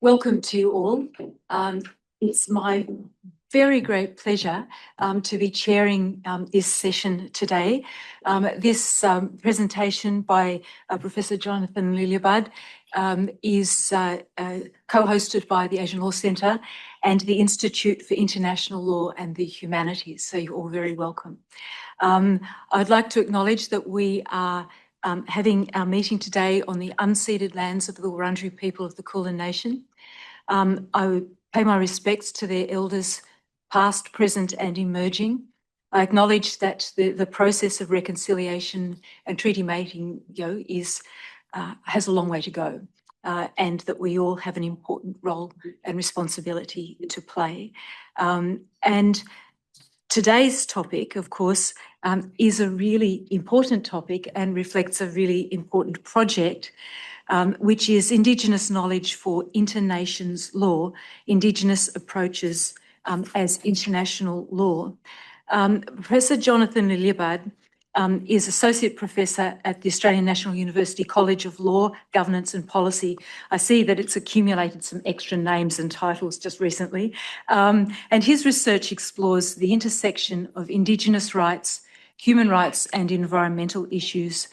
Welcome to you all. It's my very great pleasure to be chairing this session today. This presentation by Professor Jonathan Liljeblad is co-hosted by the Asian Law Centre and the Institute for International Law and the Humanities, so you're all very welcome. I'd like to acknowledge that we are having our meeting today on the unceded lands of the Wurundjeri people of the Kulin Nation. I pay my respects to their elders, past, present and emerging. I acknowledge that the process of reconciliation and treaty making has a long way to go, and that we all have an important role and responsibility to play. And today's topic, of course, is a really important topic and reflects a really important project, which is Indigenous Knowledge for Internations Law, Indigenous Approaches as International Law. Professor Jonathan Liljeblad is Associate Professor at the Australian National University College of Law, Governance and Policy. I see that it's accumulated some extra names and titles just recently. And his research explores the intersection of Indigenous rights, human rights and environmental issues,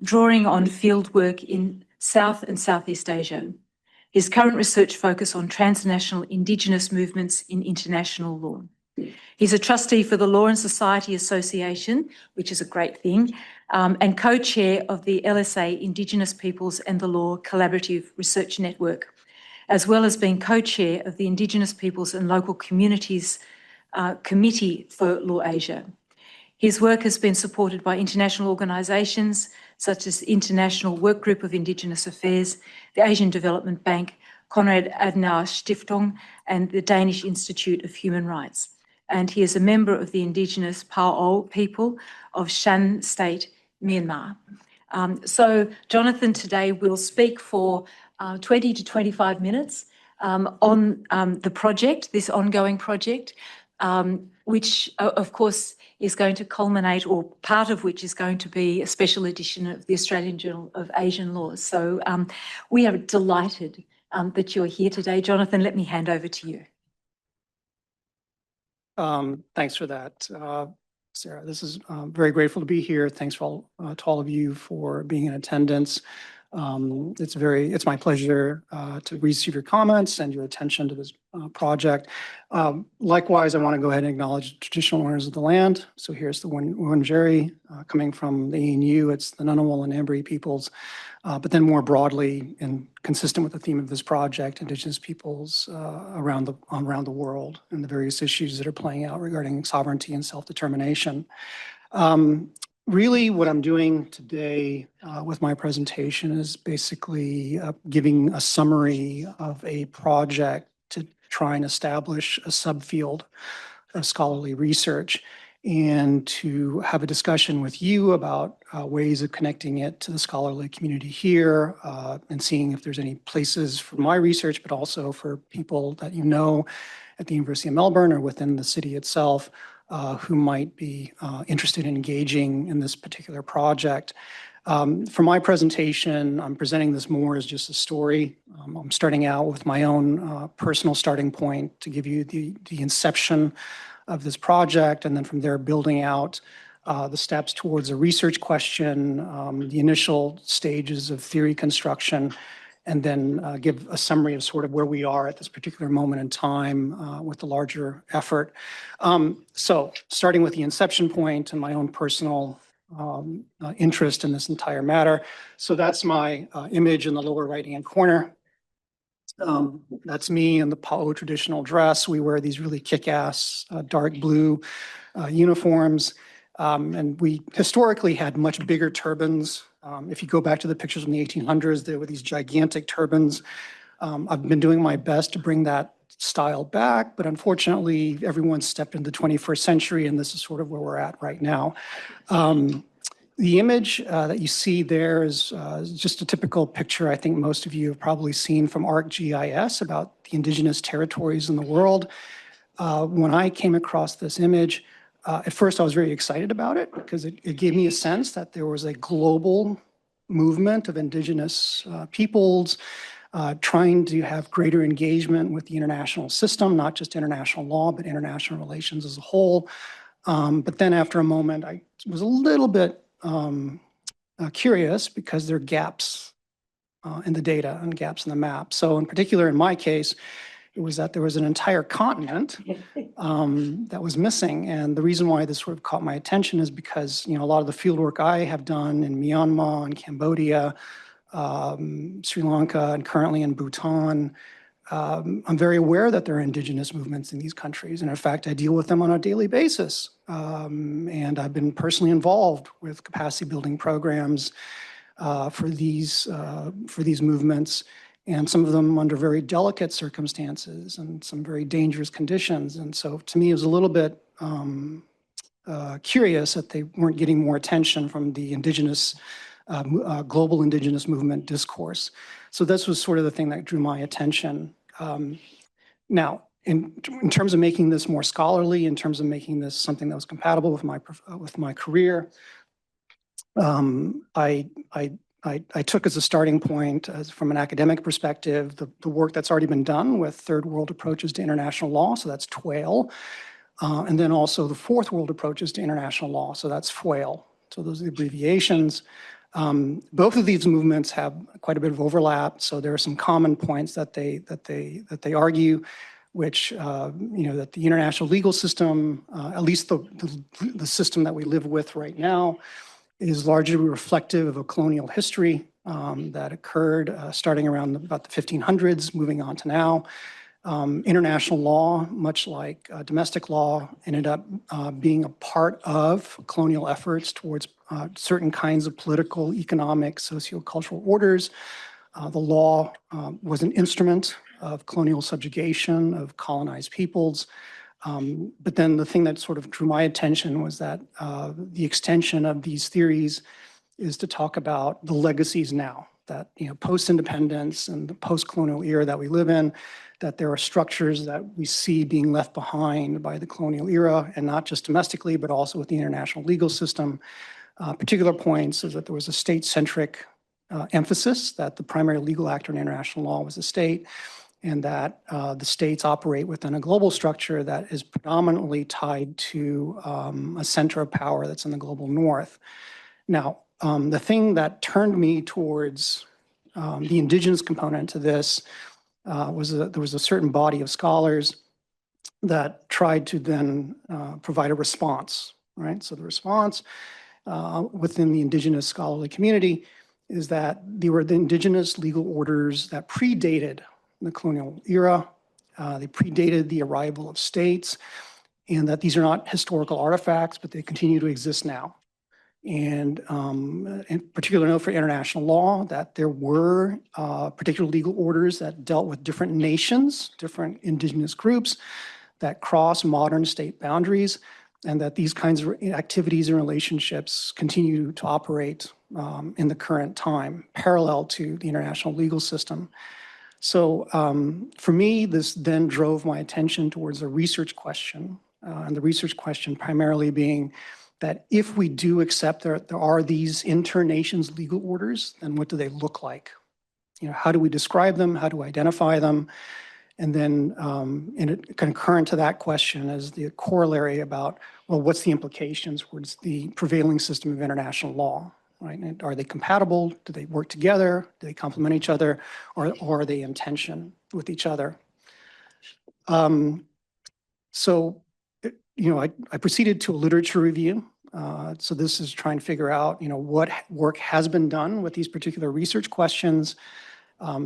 drawing on fieldwork in South and Southeast Asia. His current research focus on transnational Indigenous movements in international law. He's a trustee for the Law and Society Association, which is a great thing, and co-chair of the LSA Indigenous Peoples and the Law Collaborative Research Network, as well as being co-chair of the Indigenous Peoples and Local Communities Committee for Law Asia. His work has been supported by international organisations such as the International Workgroup of Indigenous Affairs, the Asian Development Bank, Konrad Adenauer Stiftung, and the Danish Institute of Human Rights. And he is a member of the Indigenous Pao people of Shan State, Myanmar. So Jonathan today will speak for 20 to 25 minutes on the project, this ongoing project, which of course is going to culminate, or part of which is going to be a special edition of the Australian Journal of Asian Law. So we are delighted that you're here today. Jonathan, let me hand over to you. Thanks for that, Sarah. This is very grateful to be here. Thanks to all of you for being in attendance. It's my pleasure to receive your comments and your attention to this project. Likewise, I want to go ahead and acknowledge traditional owners of the land. So here's the Wurundjeri coming from the ANU. It's the Ngunnawal and Ngambri peoples. But then more broadly, and consistent with the theme of this project, Indigenous peoples around the world and the various issues that are playing out regarding sovereignty and self-determination. Really, what I'm doing today with my presentation is basically giving a summary of a project to try and establish a subfield of scholarly research, and to have a discussion with you about ways of connecting it to the scholarly community here, and seeing if there's any places for my research, but also for people that you know at the University of Melbourne or within the city itself who might be interested in engaging in this particular project. For my presentation, I'm presenting this more as just a story. I'm starting out with my own personal starting point to give you the inception of this project, and then from there building out the steps towards a research question, the initial stages of theory construction, and then give a summary of sort of where we are at this particular moment in time with the larger effort. So starting with the inception point and my own personal interest in this entire matter. So that's my image in the lower right-hand corner. That's me in the Pa'o traditional dress. We wear these really kick-ass dark blue uniforms. And we historically had much bigger turbans. If you go back to the pictures from the 1800s, there were these gigantic turbans. I've been doing my best to bring that style back, but unfortunately, everyone stepped into the 21st century, and this is sort of where we're at right now. The image that you see there is just a typical picture I think most of you have probably seen from ArcGIS about the indigenous territories in the world. When I came across this image, at first I was very excited about it because it gave me a sense that there was a global movement of indigenous peoples trying to have greater engagement with the international system, not just international law, but international relations as a whole. But then after a moment, I was a little bit curious because there are gaps in the data and gaps in the map. So in particular, in my case, it was that there was an entire continent that was missing. And the reason why this sort of caught my attention is because, a lot of the field work I have done in Myanmar and Cambodia, Sri Lanka, and currently in Bhutan, I'm very aware that there are indigenous movements in these countries. And in fact, I deal with them on a daily basis. And I've been personally involved with capacity building programs for these movements, and some of them under very delicate circumstances and some very dangerous conditions. And so to me, it was a little bit curious that they weren't getting more attention from the indigenous, global indigenous movement discourse. So this was sort of the thing that drew my attention. Now, in terms of making this more scholarly, in terms of making this something that was compatible with my career, I took as a starting point, from an academic perspective, the work that's already been done with third world approaches to international law, so that's TWAIL, and then also the fourth world approaches to international law, so that's FWAIL. So those are the abbreviations. Both of these movements have quite a bit of overlap, so there are some common points that they argue, which that the international legal system, at least the system that we live with right now, is largely reflective of a colonial history that occurred starting around about the 1500s, moving on to now. International law, much like domestic law, ended up being a part of colonial efforts towards certain kinds of political, economic, socio-cultural orders. The law was an instrument of colonial subjugation of colonized peoples. But then the thing that sort of drew my attention was that the extension of these theories is to talk about the legacies now, that post-independence and the post-colonial era that we live in, that there are structures that we see being left behind by the colonial era, and not just domestically, but also with the international legal system. Particular points is that there was a state-centric emphasis, that the primary legal actor in international law was the state, and that the states operate within a global structure that is predominantly tied to a center of power that's in the global north. Now, the thing that turned me towards the indigenous component to this was that there was a certain body of scholars that tried to then provide a response, right? So the response within the indigenous scholarly community is that they were the indigenous legal orders that predated the colonial era. They predated the arrival of states, and that these are not historical artifacts, but they continue to exist now. And in particular note for international law, that there were particular legal orders that dealt with different nations, different indigenous groups that cross modern state boundaries, and that these kinds of activities and relationships continue to operate in the current time, parallel to the international legal system. So for me, this then drove my attention towards a research question, and the research question primarily being that if we do accept there are these inter-nations legal orders, then what do they look like? How do we describe them? How do we identify them? And then concurrent to that question is the corollary about, well, what's the implications towards the prevailing system of international law? Right? And are they compatible? Do they work together? Do they complement each other? Or are they in tension with each other? So, I proceeded to a literature review. So this is trying to figure out, what work has been done with these particular research questions.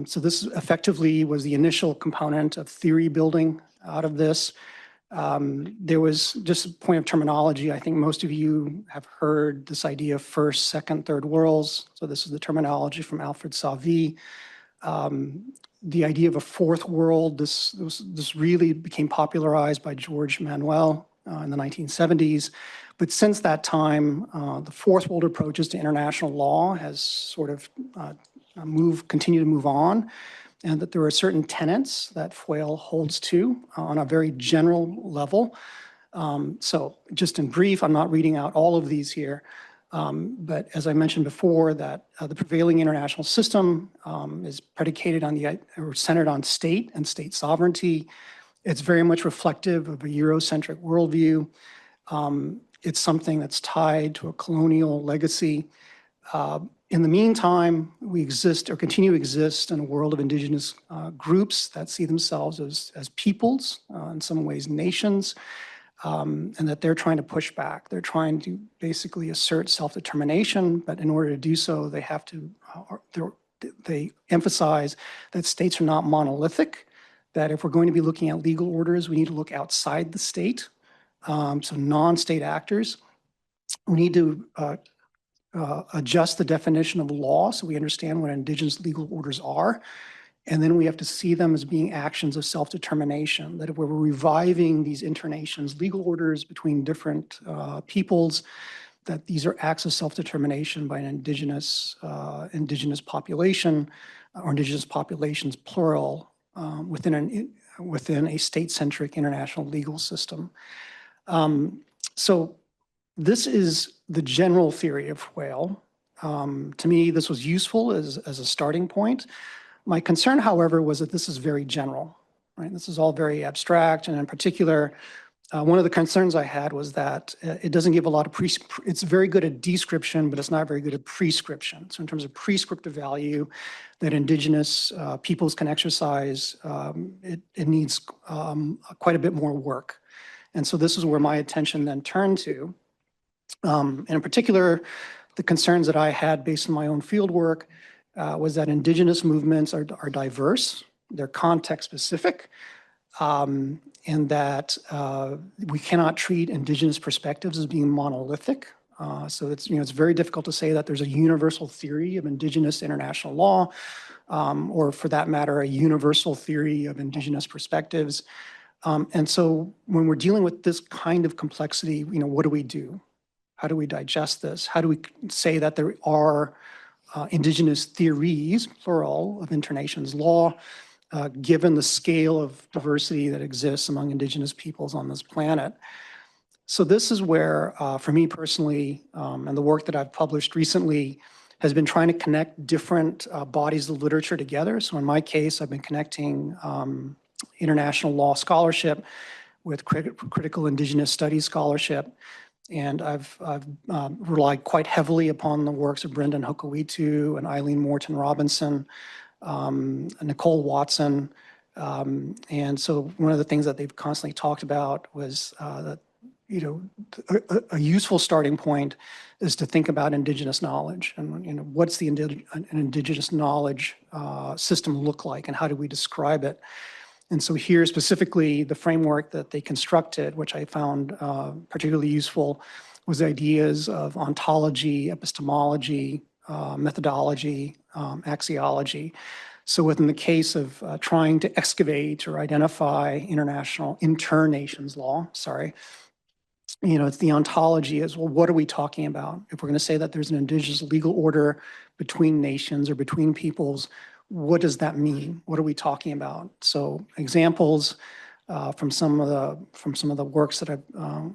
So this effectively was the initial component of theory building out of this. There was just a point of terminology. I think most of you have heard this idea of first, second, third worlds. So this is the terminology from Alfred Sauvy. The idea of a fourth world, this really became popularized by George Manuel in the 1970s. But since that time, the fourth world approaches to international law has sort of continued to move on, and that there are certain tenets that FWAIL holds to on a very general level. So just in brief, I'm not reading out all of these here, But as I mentioned before, that the prevailing international system is predicated on or centered on state and state sovereignty. It's very much reflective of a Eurocentric worldview. It's something that's tied to a colonial legacy. In the meantime, we exist or continue to exist in a world of indigenous groups that see themselves as peoples, in some ways nations, and that they're trying to push back. They're trying to basically assert self-determination, but in order to do so, they have to, they emphasize that states are not monolithic, that if we're going to be looking at legal orders, we need to look outside the state, so non-state actors. We need to adjust the definition of law so we understand what indigenous legal orders are. And then we have to see them as being actions of self-determination, that if we're reviving these internations legal orders between different peoples, that these are acts of self-determination by an indigenous population or indigenous populations, plural, within a state-centric international legal system. So this is the general theory of whale. To me, this was useful as a starting point. My concern, however, was that this is very general, right? This is all very abstract, and in particular, one of the concerns I had was that it doesn't give a lot of it's very good at description, but it's not very good at prescription. So in terms of prescriptive value that indigenous peoples can exercise, it needs quite a bit more work. And so this is where my attention then turned to. And in particular, the concerns that I had based on my own field work was that indigenous movements are diverse, they're context specific, and that we cannot treat indigenous perspectives as being monolithic. So it's very difficult to say that there's a universal theory of indigenous international law, or for that matter, a universal theory of indigenous perspectives. And so when we're dealing with this kind of complexity, what do we do? How do we digest this? How do we say that there are indigenous theories, plural, of internations law, given the scale of diversity that exists among indigenous peoples on this planet? So this is where, for me personally, and the work that I've published recently has been trying to connect different bodies of literature together. So in my case, I've been connecting international law scholarship with critical Indigenous Studies scholarship. And I've relied quite heavily upon the works of Brendan Hokowitu and Eileen Morton Robinson, Nicole Watson. And so one of the things that they've constantly talked about was that, a useful starting point is to think about indigenous knowledge and, what's the an indigenous knowledge system look like and how do we describe it? And so here specifically, the framework that they constructed, which I found particularly useful, was ideas of ontology, epistemology, methodology, axiology. So within the case of trying to excavate or identify inter-nations law, it's the ontology as well. What are we talking about? If we're going to say that there's an indigenous legal order between nations or between peoples, what does that mean? What are we talking about? So examples from some of the works that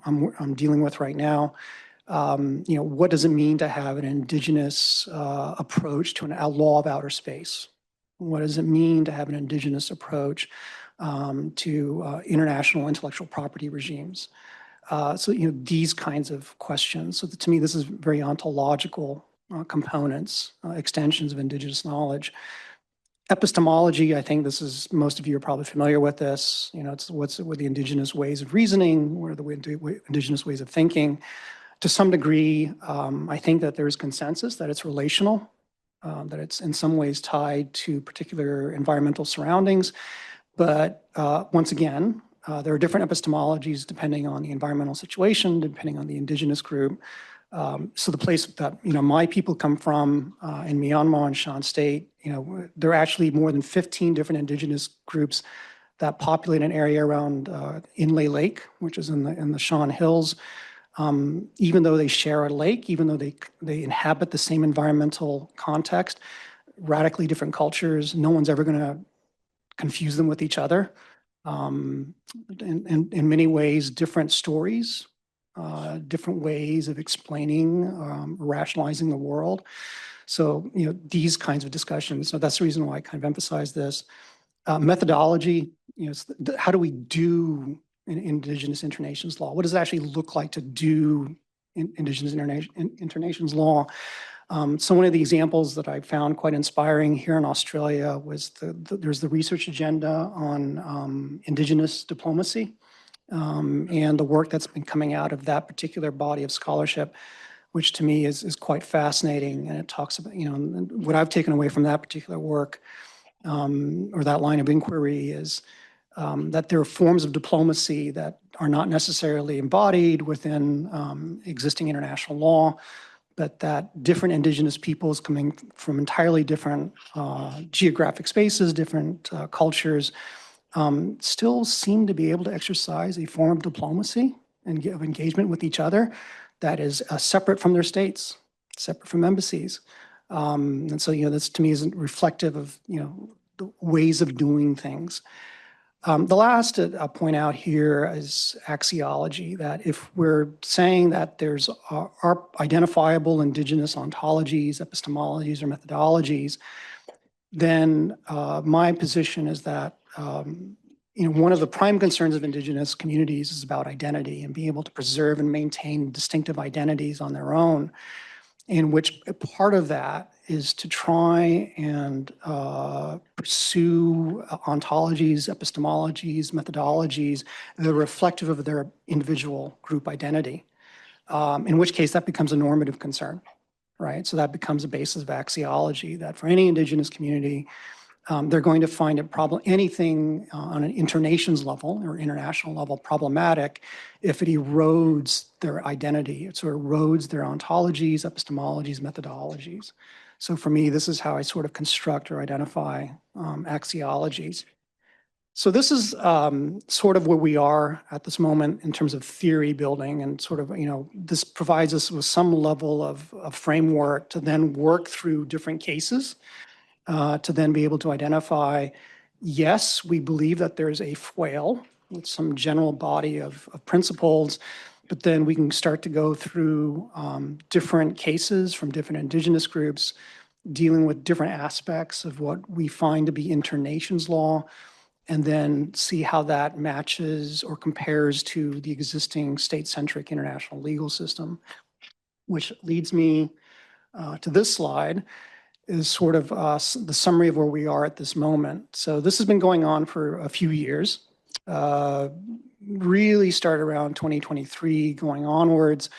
I'm dealing with right now. What does it mean to have an indigenous approach to a law of outer space? What does it mean to have an indigenous approach to international intellectual property regimes? So these kinds of questions. So to me, this is very ontological components, extensions of indigenous knowledge. Epistemology, I think most of you are probably familiar with this. It's what's with the indigenous ways of reasoning, what are the indigenous ways of thinking. To some degree, I think that there is consensus that it's relational, that it's in some ways tied to particular environmental surroundings. But once again, there are different epistemologies depending on the environmental situation, depending on the indigenous group. So the place that my people come from in Myanmar and Shan State, there are actually more than 15 different indigenous groups that populate an area around Inle Lake, which is in the Shan Hills. Even though they share a lake, even though they inhabit the same environmental context, radically different cultures, no one's ever going to confuse them with each other. In many ways, different stories, different ways of explaining, rationalizing the world. So, these kinds of discussions. So that's the reason why I kind of emphasize this. Methodology, how do we do Indigenous Internations law? What does it actually look like to do Indigenous Internations law? So one of the examples that I found quite inspiring here in Australia was there's the research agenda on Indigenous diplomacy, and the work that's been coming out of that particular body of scholarship, which to me is quite fascinating. And it talks about, what I've taken away from that particular work, or that line of inquiry, is that there are forms of diplomacy that are not necessarily embodied within existing international law, but that different Indigenous peoples coming from entirely different geographic spaces, different cultures, still seem to be able to exercise a form of diplomacy and of engagement with each other that is separate from their states, separate from embassies. And so, this to me isn't reflective of, the ways of doing things. The last I'll point out here is axiology, that if we're saying that there's are identifiable Indigenous ontologies, epistemologies, or methodologies, then my position is that one of the prime concerns of Indigenous communities is about identity and being able to preserve and maintain distinctive identities on their own, in which part of that is to try and pursue ontologies, epistemologies, methodologies that are reflective of their individual group identity, in which case that becomes a normative concern, right? So that becomes a basis of axiology, that for any Indigenous community, they're going to find it anything on an internations level or international level problematic if it erodes their identity. It sort of erodes their ontologies, epistemologies, methodologies. So for me, this is how I sort of construct or identify axiologies. So this is sort of where we are at this moment in terms of theory building, and sort of, this provides us with some level of framework to then work through different cases, to then be able to identify, yes, we believe that there's a FWAIL with some general body of principles, but then we can start to go through different cases from different Indigenous groups, dealing with different aspects of what we find to be internations law, and then see how that matches or compares to the existing state-centric international legal system, which leads me to this slide, is sort of the summary of where we are at this moment. So this has been going on for a few years, really started around 2023 going onwards.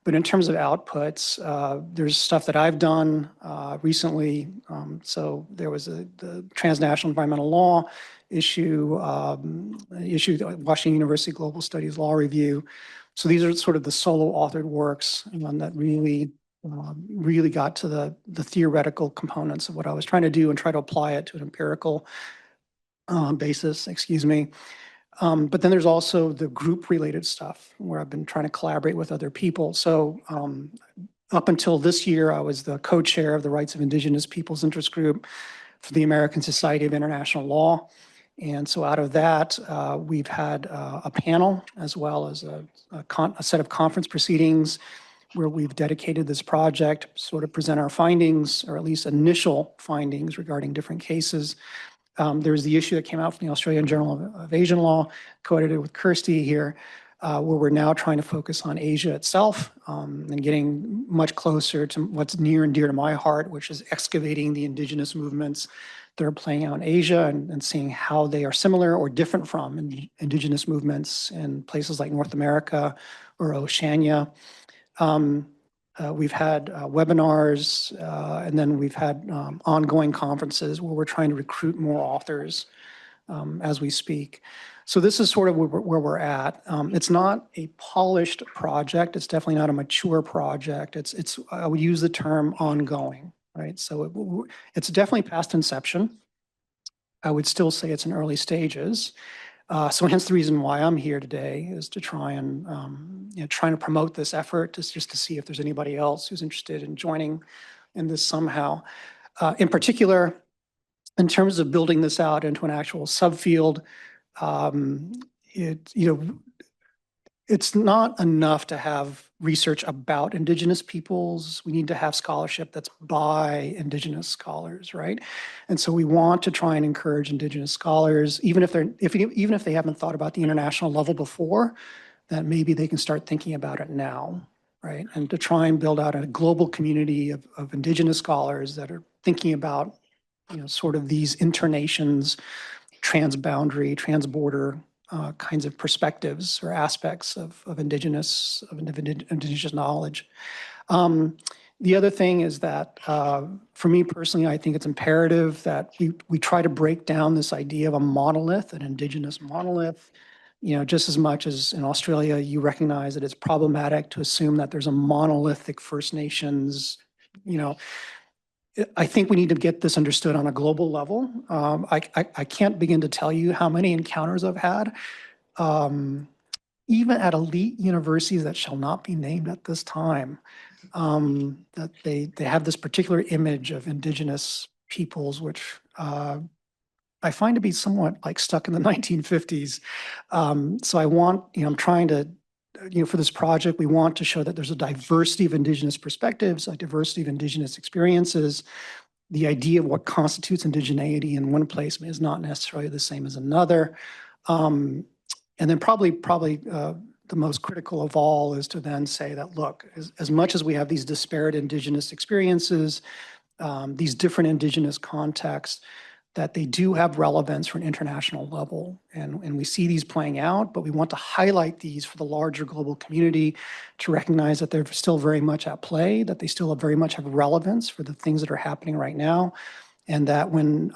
But in terms of outputs, there's stuff that I've done recently. So there was the transnational environmental law issue, Washington University Global Studies Law Review. So these are sort of the solo authored works that really got to the theoretical components of what I was trying to do and try to apply it to an empirical basis, excuse me. But then there's also the group related stuff where I've been trying to collaborate with other people. So up until this year, I was the co-chair of the Rights of Indigenous Peoples Interest Group for the American Society of International Law. And so out of that, we've had a panel as well as a set of conference proceedings where we've dedicated this project, sort of present our findings, or at least initial findings regarding different cases. There's the issue that came out from the Australian Journal of Asian Law, co-edited with Kirsty here, where we're now trying to focus on Asia itself, and getting much closer to what's near and dear to my heart, which is excavating the Indigenous movements that are playing out in Asia, and seeing how they are similar or different from Indigenous movements in places like North America or Oceania. We've had webinars, and then we've had ongoing conferences where we're trying to recruit more authors as we speak. So this is sort of where we're at. It's not a polished project. It's definitely not a mature project. It's I would use the term ongoing, right? So it's definitely past inception. I would still say it's in early stages. So hence the reason why I'm here today is to try and trying to promote this effort, just to see if there's anybody else who's interested in joining in this somehow. In particular, in terms of building this out into an actual subfield, it's it's not enough to have research about Indigenous peoples. We need to have scholarship that's by Indigenous scholars, right? And so we want to try and encourage Indigenous scholars, even if even if they haven't thought about the international level before, that maybe they can start thinking about it now, right? And to try and build out a global community of Indigenous scholars that are thinking about, sort of these internations, transboundary, transborder kinds of perspectives or aspects of indigenous knowledge. The other thing is that for me personally, I think it's imperative that we try to break down this idea of a monolith, an Indigenous monolith. Just as much as in Australia, you recognize that it's problematic to assume that there's a monolithic First Nations, I think we need to get this understood on a global level. I can't begin to tell you how many encounters I've had, even at elite universities that shall not be named at this time, that they have this particular image of Indigenous peoples, which I find to be somewhat like stuck in the 1950s. So I want, I'm trying to, for this project, we want to show that there's a diversity of Indigenous perspectives, a diversity of Indigenous experiences. The idea of what constitutes indigeneity in one place is not necessarily the same as another. And then probably the most critical of all is to then say that, look, as much as we have these disparate Indigenous experiences, these different Indigenous contexts, that they do have relevance for an international level. And we see these playing out, but we want to highlight these for the larger global community to recognize that they're still very much at play, that they still very much have relevance for the things that are happening right now. And that when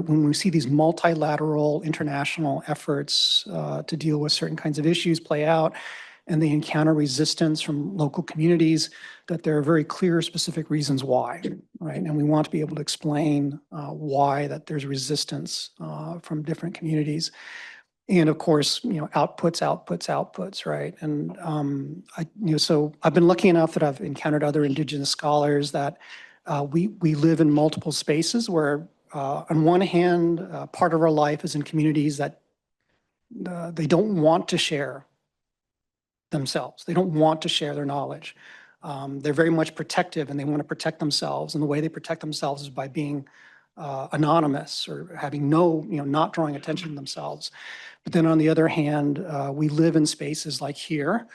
we see these multilateral international efforts to deal with certain kinds of issues play out, and they encounter resistance from local communities, that there are very clear, specific reasons why, right? And we want to be able to explain why that there's resistance from different communities. And of course, outputs, right? And so I've been lucky enough that I've encountered other Indigenous scholars that we live in multiple spaces where, on one hand, part of our life is in communities that they don't want to share themselves. They don't want to share their knowledge. They're very much protective and they want to protect themselves. And the way they protect themselves is by being anonymous or having not drawing attention to themselves. But then on the other hand, we live in spaces like here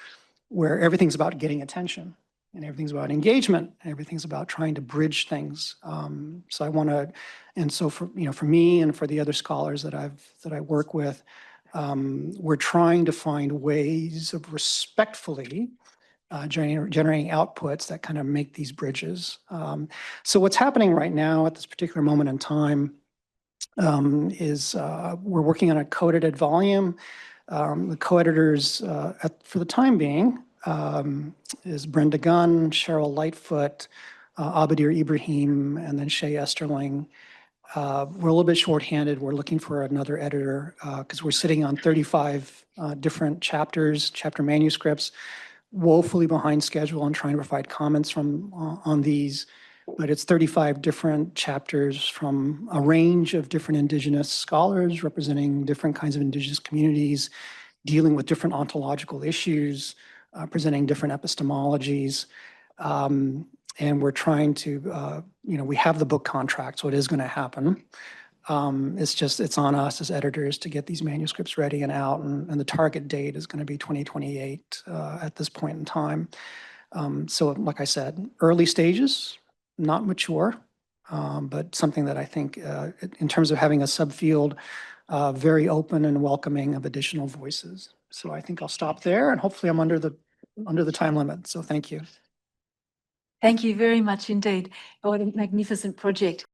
where everything's about getting attention and everything's about engagement and everything's about trying to bridge things. So I want to, and so for me and for the other scholars that I work with, we're trying to find ways of respectfully generating outputs that kind of make these bridges. So what's happening right now at this particular moment in time is we're working on a co-edited volume. The co-editors for the time being is Brenda Gunn, Cheryl Lightfoot, Abadir Ibrahim, and then Shay Esterling. We're a little bit shorthanded. We're looking for another editor because we're sitting on 35 different chapter manuscripts, woefully behind schedule and trying to provide comments on these. But it's 35 different chapters from a range of different Indigenous scholars representing different kinds of Indigenous communities, dealing with different ontological issues, presenting different epistemologies. And we're trying to, we have the book contract, so it is going to happen. It's on us as editors to get these manuscripts ready and out, and the target date is going to be 2028 at this point in time. So like I said, early stages, not mature, but something that I think in terms of having a subfield, very open and welcoming of additional voices. So I think I'll stop there and hopefully I'm under the time limit. So thank you. Thank you very much indeed. What a magnificent project.